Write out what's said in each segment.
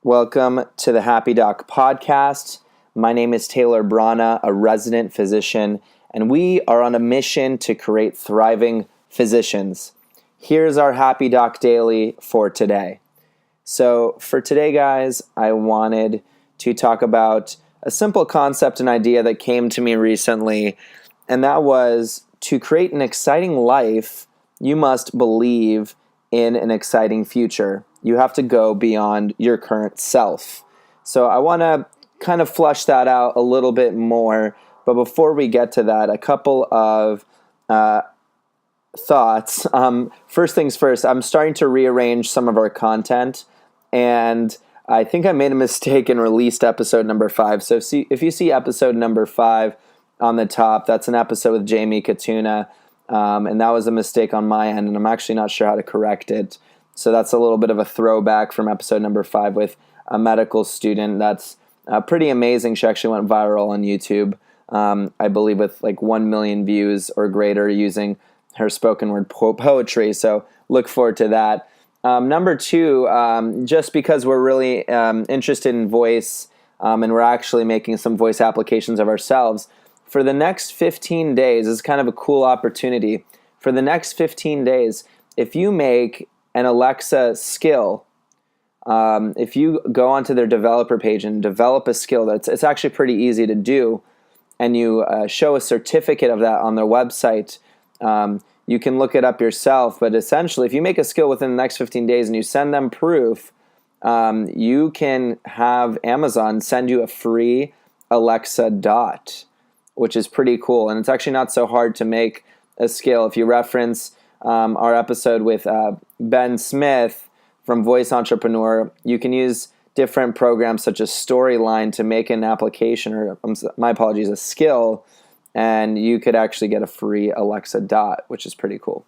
Welcome to the Happy Doc podcast. My name is Taylor Brana, a resident physician, and we are on a mission to create thriving physicians. Here's our Happy Doc Daily for today. So for today, guys, I wanted to talk about a simple concept and idea that came to me recently, and that was to create an exciting life, you must believe in an exciting future. You have to go beyond your current self. So I want to kind of flush that out a little bit more. But before we get to that, a couple of thoughts. First things first, I'm starting to rearrange some of our content. And I think I made a mistake and released episode number 5. So if you see episode number 5 on the top, that's an episode with Jamie Katuna. And that was a mistake on my end. And I'm actually not sure how to correct it. So that's a little bit of a throwback from episode number 5 with a medical student. That's pretty amazing. She actually went viral on YouTube, I believe with like 1 million views or greater using her spoken word poetry. So look forward to that. Number 2, just because we're really interested in voice and we're actually making some voice applications of ourselves, for the next 15 days, is kind of a cool opportunity. For the next 15 days, if you make an Alexa skill, if you go onto their developer page and develop a skill, it's actually pretty easy to do, and you show a certificate of that on their website, you can look it up yourself. But essentially, if you make a skill within the next 15 days and you send them proof, you can have Amazon send you a free Alexa Dot, which is pretty cool. And it's actually not so hard to make a skill. If you reference our episode with Ben Smith from Voice Entrepreneur, you can use different programs such as Storyline to make an application, or my apologies, a skill, and you could actually get a free Alexa Dot, which is pretty cool.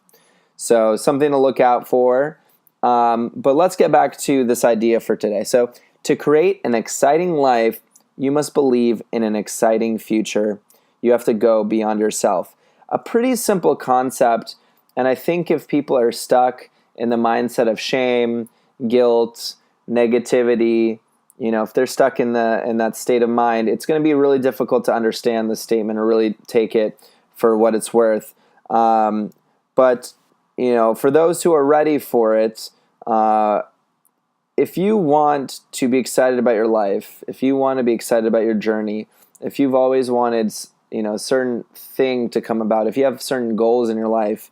So something to look out for. But let's get back to this idea for today. So to create an exciting life, you must believe in an exciting future. You have to go beyond yourself. A pretty simple concept. And I think if people are stuck in the mindset of shame, guilt, negativity, if they're stuck in that state of mind, it's going to be really difficult to understand the statement or really take it for what it's worth. But for those who are ready for it, if you want to be excited about your life, if you want to be excited about your journey, if you've always wanted a certain thing to come about, if you have certain goals in your life,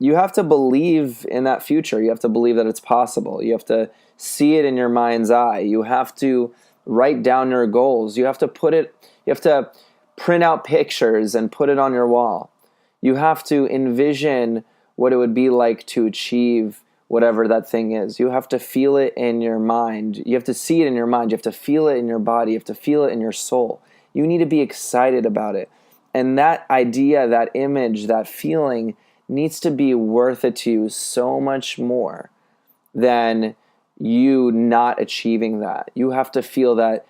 you have to believe in that future. You have to believe that it's possible. You have to see it in your mind's eye. You have to write down your goals. You have to print out pictures and put it on your wall. You have to envision what it would be like to achieve whatever that thing is. You have to feel it in your mind. You have to see it in your mind. You have to feel it in your body. You have to feel it in your soul. You need to be excited about it. And that idea, that image, that feeling needs to be worth it to you so much more than you not achieving that. You have to feel that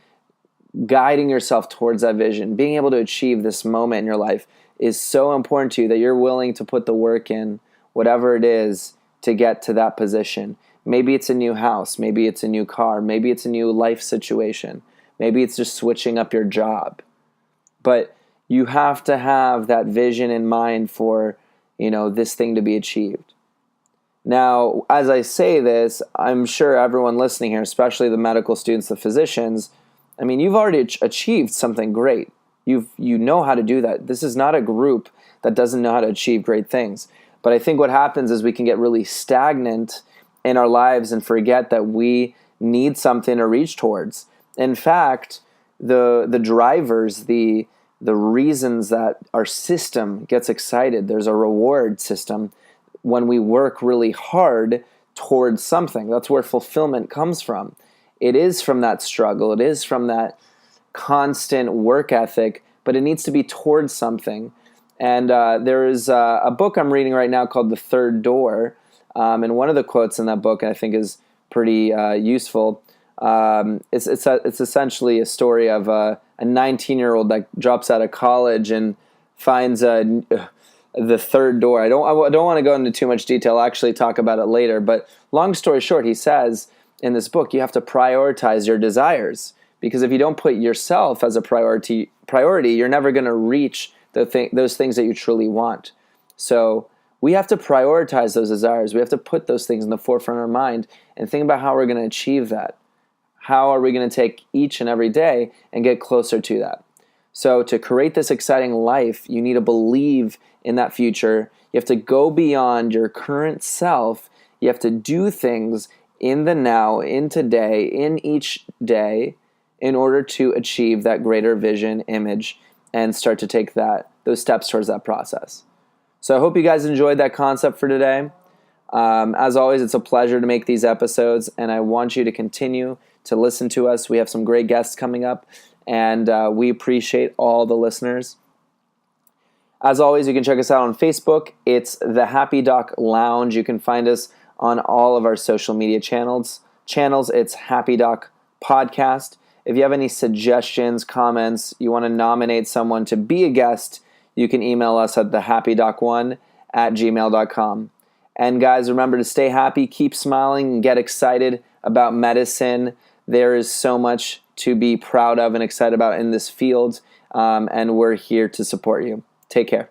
guiding yourself towards that vision, being able to achieve this moment in your life is so important to you that you're willing to put the work in, whatever it is, to get to that position. Maybe it's a new house. Maybe it's a new car. Maybe it's a new life situation. Maybe it's just switching up your job. But you have to have that vision in mind for this thing to be achieved. Now, as I say this, I'm sure everyone listening here, especially the medical students, the physicians, you've already achieved something great. You know how to do that. This is not a group that doesn't know how to achieve great things. But I think what happens is we can get really stagnant in our lives and forget that we need something to reach towards. In fact, the drivers, the reasons that our system gets excited, there's a reward system when we work really hard towards something. That's where fulfillment comes from. It is from that struggle. It is from that constant work ethic, but it needs to be towards something. And there is a book I'm reading right now called The Third Door. And one of the quotes in that book I think is pretty useful. It's essentially a story of a 19-year-old that drops out of college and finds the third door. I don't want to go into too much detail. I'll actually talk about it later. But long story short, he says in this book, you have to prioritize your desires, because if you don't put yourself as a priority, you're never going to reach those things that you truly want. So we have to prioritize those desires. We have to put those things in the forefront of our mind and think about how we're going to achieve that. How are we going to take each and every day and get closer to that? So to create this exciting life, you need to believe in that future. You have to go beyond your current self. You have to do things in the now, in today, in each day, in order to achieve that greater vision, image, and start to take those steps towards that process. So I hope you guys enjoyed that concept for today. As always, it's a pleasure to make these episodes, and I want you to continue to listen to us. We have some great guests coming up, and we appreciate all the listeners. As always, you can check us out on Facebook. It's the Happy Doc Lounge. You can find us on all of our social media channels. It's Happy Doc Podcast. If you have any suggestions, comments, you want to nominate someone to be a guest, you can email us at thehappydoc1@gmail.com. And guys, remember to stay happy, keep smiling, and get excited about medicine. There is so much to be proud of and excited about in this field, and we're here to support you. Take care.